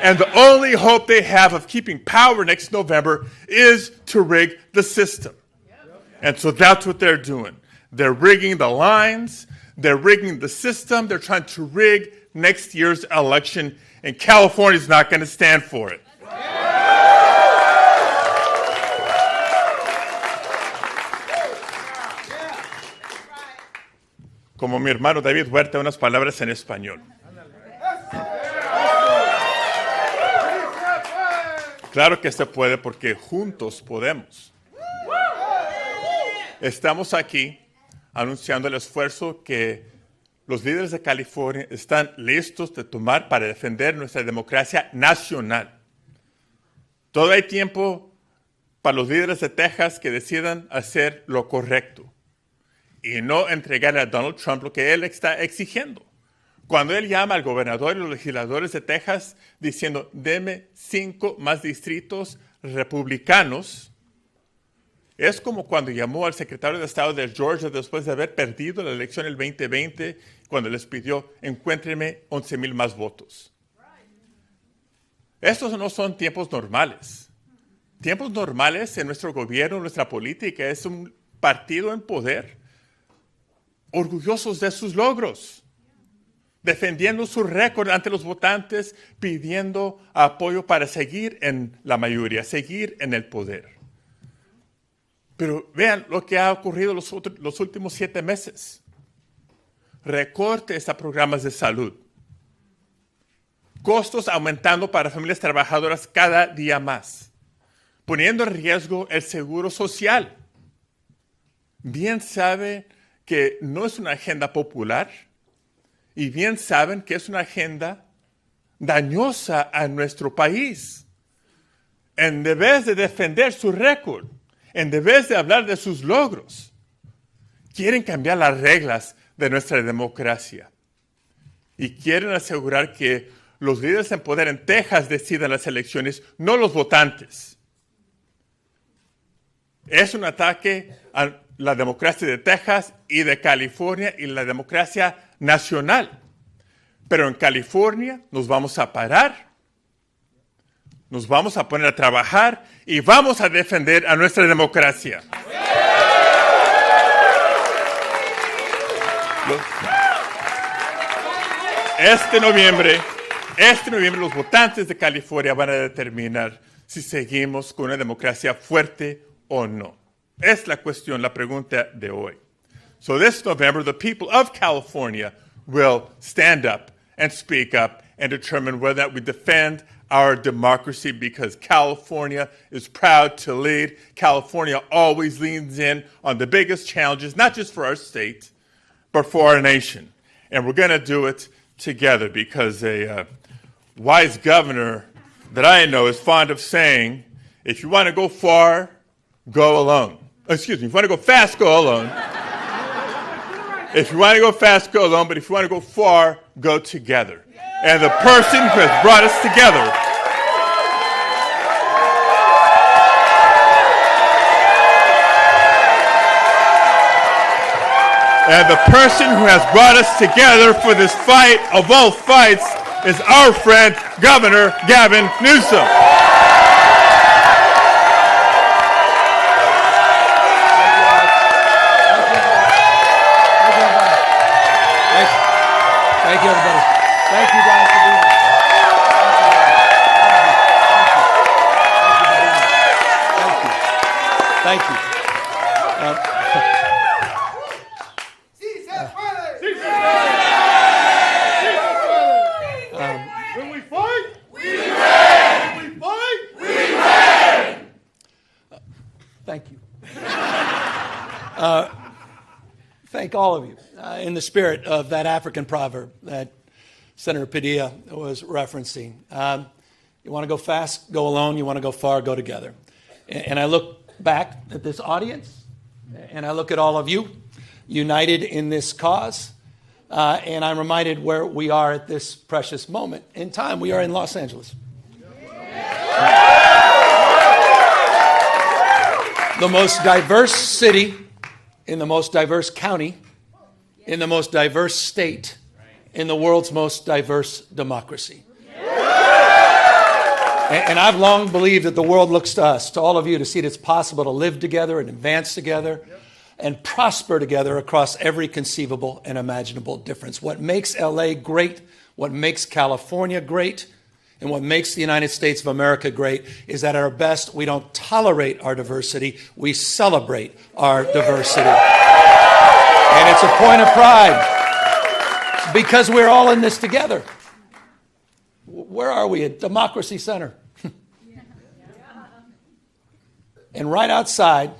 And the only hope they have of keeping power next November is to rig the system. And so that's what they're doing. They're rigging the lines, they're rigging the system, they're trying to rig next year's election, and California's not going to stand for it. Como mi hermano David Huerta, unas palabras en español. Claro que se puede porque juntos podemos. Estamos aquí anunciando el esfuerzo que los líderes de California están listos de tomar para defender nuestra democracia nacional. Todavía hay tiempo para los líderes de Texas que decidan hacer lo correcto y no entregarle a Donald Trump lo que él está exigiendo. Cuando él llama al gobernador y los legisladores de Texas diciendo, deme 5 más distritos republicanos, es como cuando llamó al secretario de Estado de Georgia después de haber perdido la elección el 2020, cuando les pidió, encuéntrenme 11,000 más votos. Estos no son tiempos normales. Tiempos normales en nuestro gobierno, nuestra política, es un partido en poder, orgullosos de sus logros, defendiendo su récord ante los votantes, pidiendo apoyo para seguir en la mayoría, seguir en el poder. Pero vean lo que ha ocurrido los últimos 7 meses. Recortes a programas de salud. Costos aumentando para familias trabajadoras cada día más. Poniendo en riesgo el seguro social. Bien saben que no es una agenda popular y bien saben que es una agenda dañosa a nuestro país. En vez de defender su récord, en vez de hablar de sus logros, quieren cambiar las reglas de nuestra democracia y quieren asegurar que los líderes en poder en Texas decidan las elecciones, no los votantes. Es un ataque a la democracia de Texas y de California y la democracia nacional. Pero en California nos vamos a parar, nos vamos a poner a trabajar y vamos a defender a nuestra democracia. Este noviembre los votantes de California van a determinar si seguimos con una democracia fuerte o no. Es la cuestión, la pregunta de hoy. So this November, the people of California will stand up and speak up and determine whether or not we defend our democracy, because California is proud to lead. California always leans in on the biggest challenges, not just for our state, but for our nation. And we're going to do it together, because a wise governor that I know is fond of saying, if you want to go far, go alone. Excuse me, if you want to go fast, go alone. If you want to go fast, go alone, but if you want to go far, go together. And the person who has brought us together for this fight of all fights is our friend, Governor Gavin Newsom. Thank you, everybody. Thank you guys for being here. Thank you. we fight, we reign. we fight, We reign. Thank you. Thank all of you in the spirit of that African proverb that Senator Padilla was referencing. You want to go fast, go alone. You want to go far, go together. And I look back at this audience, and I look at all of you united in this cause, and I'm reminded where we are at this precious moment in time. We are in Los Angeles. The most diverse city in the most diverse county, in the most diverse state, in the world's most diverse democracy. And I've long believed that the world looks to us, to all of you, to see that it's possible to live together and advance together and prosper together across every conceivable and imaginable difference. What makes LA great, what makes California great, and what makes the United States of America great is that at our best, we don't tolerate our diversity, we celebrate our diversity. And it's a point of pride because we're all in this together. Where are we? At Democracy Center. And right outside,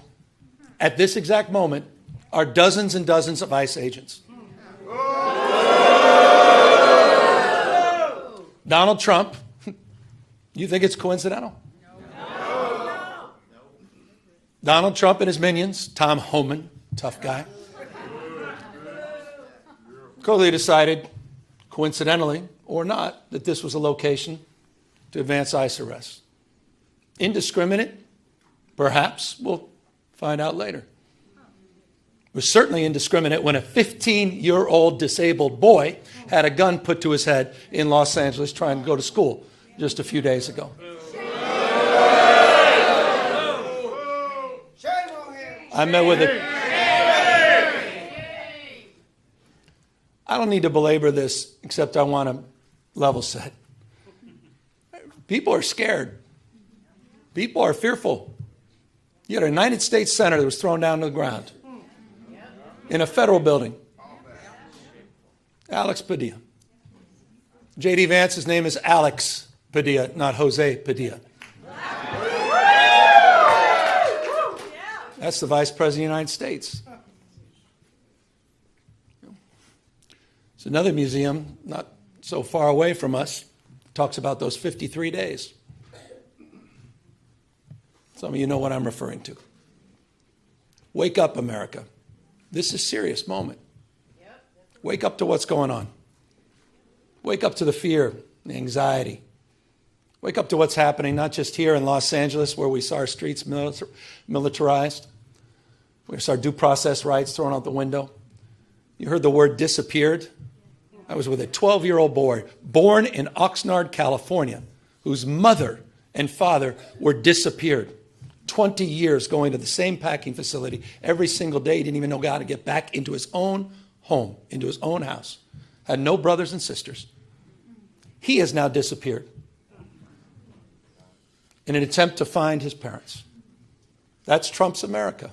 at this exact moment, are dozens and dozens of ICE agents. Donald Trump, you think it's coincidental? No. Donald Trump and his minions, Tom Homan, tough guy, clearly decided, coincidentally or not, that this was a location to advance ICE arrests. Indiscriminate? Perhaps. We'll find out later. It was certainly indiscriminate when a 15-year-old disabled boy had a gun put to his head in Los Angeles trying to go to school just a few days ago. I met with it. I don't need to belabor this, except I want to level set. People are scared. People are fearful. You had a United States Senator that was thrown down to the ground in a federal building. Alex Padilla. J.D. Vance's name is Alex Padilla, not Jose Padilla. That's the Vice President of the United States. It's another museum not so far away from us. Talks about those 53 days. Some of you know what I'm referring to. Wake up, America. This is a serious moment. Wake up to what's going on. Wake up to the fear, the anxiety. Wake up to what's happening, not just here in Los Angeles, where we saw our streets militarized. We saw our due process rights thrown out the window. You heard the word disappeared. I was with a 12-year-old boy born in Oxnard, California, whose mother and father were disappeared. 20 years going to the same packing facility every single day. He didn't even know how to get back into his own home, into his own house. Had no brothers and sisters. He has now disappeared in an attempt to find his parents. That's Trump's America.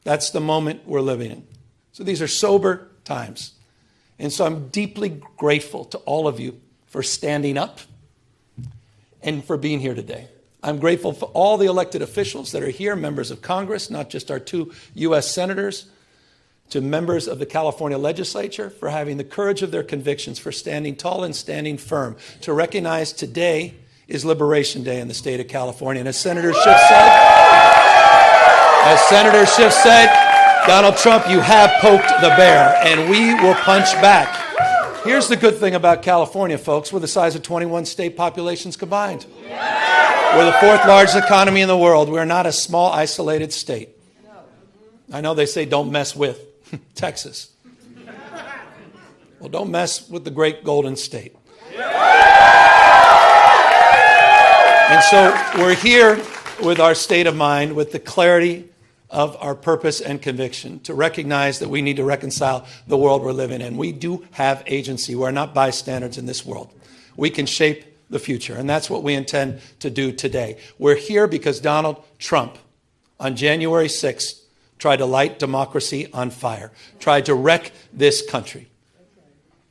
That's the moment we're living in. So these are sober times. And so I'm deeply grateful to all of you for standing up and for being here today. I'm grateful for all the elected officials that are here, members of Congress, not just our 2 U.S. senators, to members of the California legislature for having the courage of their convictions, for standing tall and standing firm, to recognize today is Liberation Day in the state of California. And as Senator Schiff said, Donald Trump, you have poked the bear, and we will punch back. Here's the good thing about California, folks. We're the size of 21 state populations combined. We're the 4th largest economy in the world. We're not a small, isolated state. I know they say don't mess with Texas. Well, don't mess with the great Golden State. And so we're here with our state of mind, with the clarity of our purpose and conviction, to recognize that we need to reconcile the world we're living in. We do have agency. We're not bystanders in this world. We can shape the future, and that's what we intend to do today. We're here because Donald Trump, on January 6th, tried to light democracy on fire, tried to wreck this country,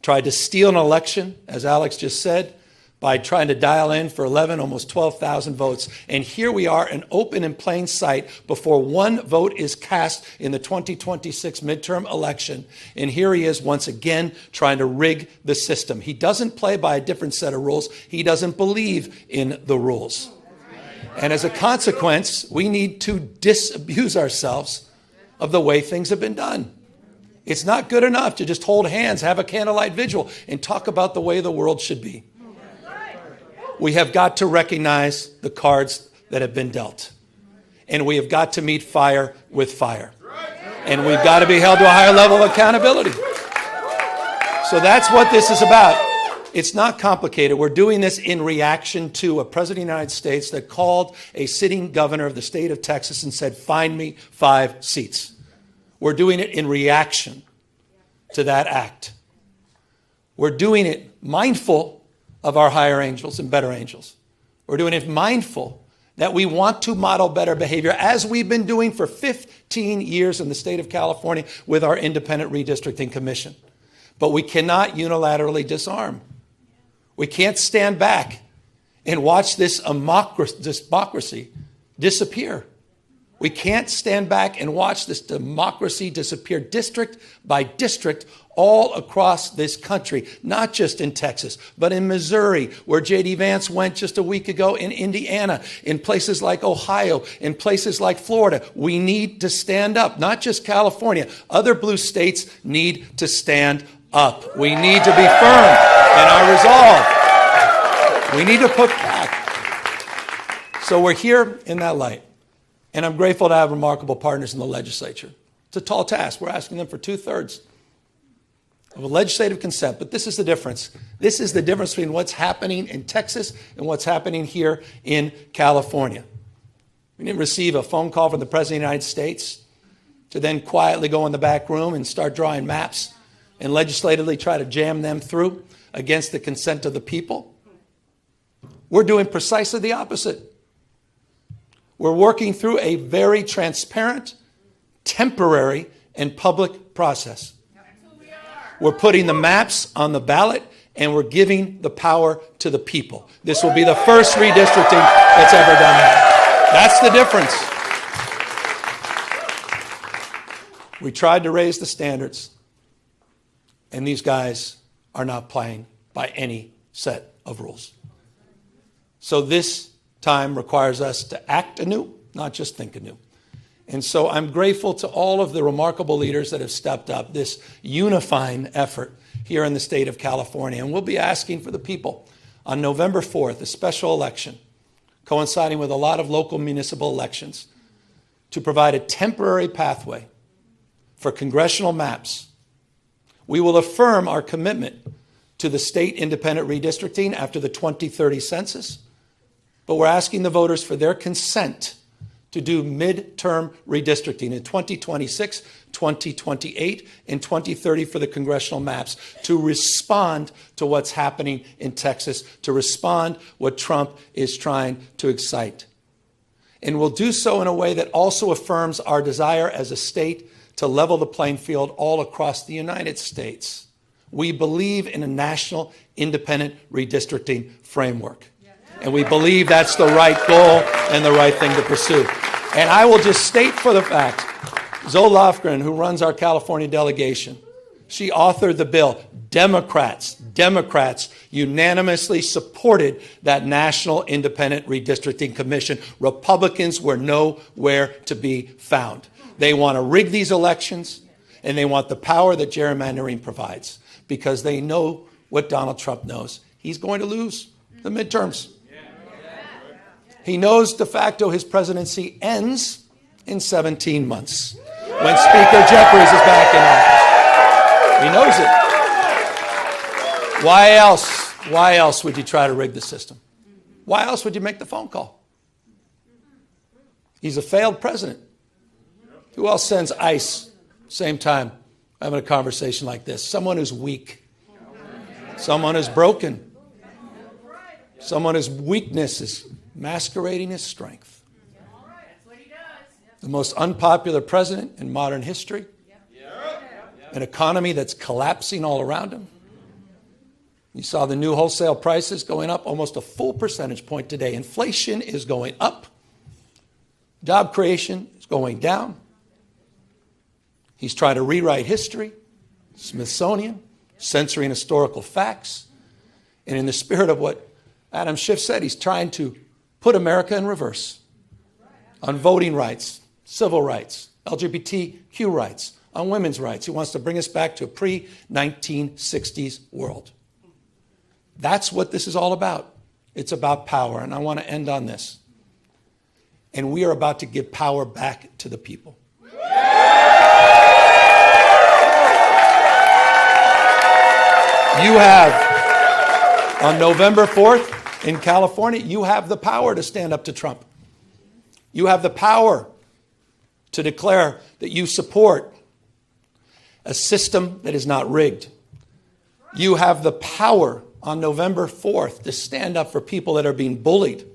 tried to steal an election, as Alex just said, by trying to dial in for 11, almost 12,000 votes. And here we are, an open in plain sight before one vote is cast in the 2026 midterm election. And here he is once again trying to rig the system. He doesn't play by a different set of rules. He doesn't believe in the rules. And as a consequence, we need to disabuse ourselves of the way things have been done. It's not good enough to just hold hands, have a candlelight vigil, and talk about the way the world should be. We have got to recognize the cards that have been dealt. And we have got to meet fire with fire. And we've got to be held to a higher level of accountability. So that's what this is about. It's not complicated. We're doing this in reaction to a president of the United States that called a sitting governor of the state of Texas and said, find me 5 seats. We're doing it in reaction to that act. We're doing it mindful of our higher angels and better angels. We're doing it mindful that we want to model better behavior, as we've been doing for 15 years in the state of California with our independent redistricting commission. But we cannot unilaterally disarm. We can't stand back and watch this democracy disappear. We can't stand back and watch this democracy disappear district by district all across this country, not just in Texas, but in Missouri, where J.D. Vance went just a week ago, in Indiana, in places like Ohio, in places like Florida. We need to stand up, not just California. Other blue states need to stand up. We need to be firm in our resolve. We need to put back. So we're here in that light. And I'm grateful to have remarkable partners in the legislature. It's a tall task. We're asking them for 2/3 of a legislative consent. But this is the difference. This is the difference between what's happening in Texas and what's happening here in California. We didn't receive a phone call from the President of the United States to then quietly go in the back room and start drawing maps and legislatively try to jam them through against the consent of the people. We're doing precisely the opposite. We're working through a very transparent, temporary, and public process. We're putting the maps on the ballot, and we're giving the power to the people. This will be the first redistricting that's ever done that. That's the difference. We tried to raise the standards, and these guys are not playing by any set of rules. So this time requires us to act anew, not just think anew. And so I'm grateful to all of the remarkable leaders that have stepped up this unifying effort here in the state of California. And we'll be asking for the people on November 4th, a special election, coinciding with a lot of local municipal elections, to provide a temporary pathway for congressional maps. We will affirm our commitment to the state independent redistricting after the 2030 census. But we're asking the voters for their consent to do midterm redistricting in 2026, 2028, and 2030 for the congressional maps, to respond to what's happening in Texas, to respond what Trump is trying to excite. And we'll do so in a way that also affirms our desire as a state to level the playing field all across the United States. We believe in a national independent redistricting framework. And we believe that's the right goal and the right thing to pursue. And I will just state for the fact, Zoe Lofgren, who runs our California delegation, she authored the bill. Democrats unanimously supported that National Independent Redistricting Commission. Republicans were nowhere to be found. They want to rig these elections, and they want the power that gerrymandering provides, because they know what Donald Trump knows. He's going to lose the midterms. He knows de facto his presidency ends in 17 months when Speaker Jeffries is back in office. He knows it. Why else would you try to rig the system? Why else would you make the phone call? He's a failed president. Who else sends ICE same time having a conversation like this? Someone who's weak. Someone who's broken. Someone whose weakness is masquerading his strength. The most unpopular president in modern history. An economy that's collapsing all around him. You saw the new wholesale prices going up almost a full percentage point today. Inflation is going up. Job creation is going down. He's trying to rewrite history, Smithsonian, censoring historical facts. And in the spirit of what Adam Schiff said, he's trying to put America in reverse on voting rights, civil rights, LGBTQ rights, on women's rights. He wants to bring us back to a pre-1960s world. That's what this is all about. It's about power, and I want to end on this. And we are about to give power back to the people. You have, on November 4th in California, you have the power to stand up to Trump. You have the power to declare that you support a system that is not rigged. You have the power on November 4th to stand up for people that are being bullied.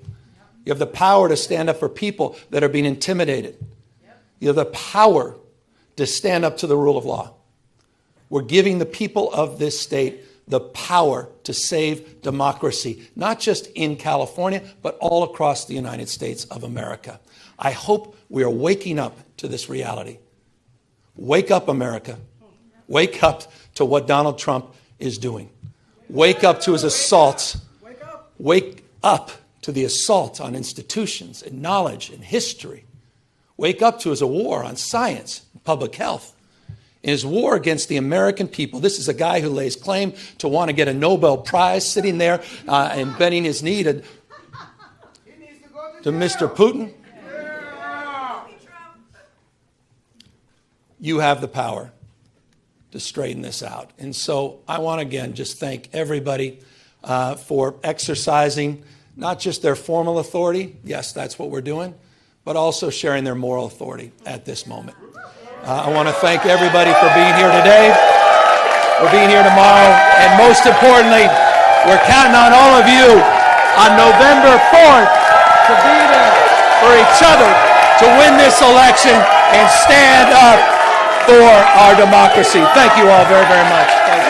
You have the power to stand up for people that are being intimidated. You have the power to stand up to the rule of law. We're giving the people of this state the power to save democracy, not just in California, but all across the United States of America. I hope we are waking up to this reality. Wake up, America. Wake up to what Donald Trump is doing. Wake up to his assaults. Wake up to the assault on institutions and knowledge and history. Wake up to his war on science and public health. In his war against the American people. This is a guy who lays claim to want to get a Nobel Prize, sitting there and bending his knee to Mr. Putin. You have the power to straighten this out. And so I want to again just thank everybody for exercising not just their formal authority, yes, that's what we're doing, but also sharing their moral authority at this moment. I want to thank everybody for being here today, for being here tomorrow, and most importantly, we're counting on all of you on November 4th to be there for each other, to win this election and stand up for our democracy. Thank you all very, very much. Thank you.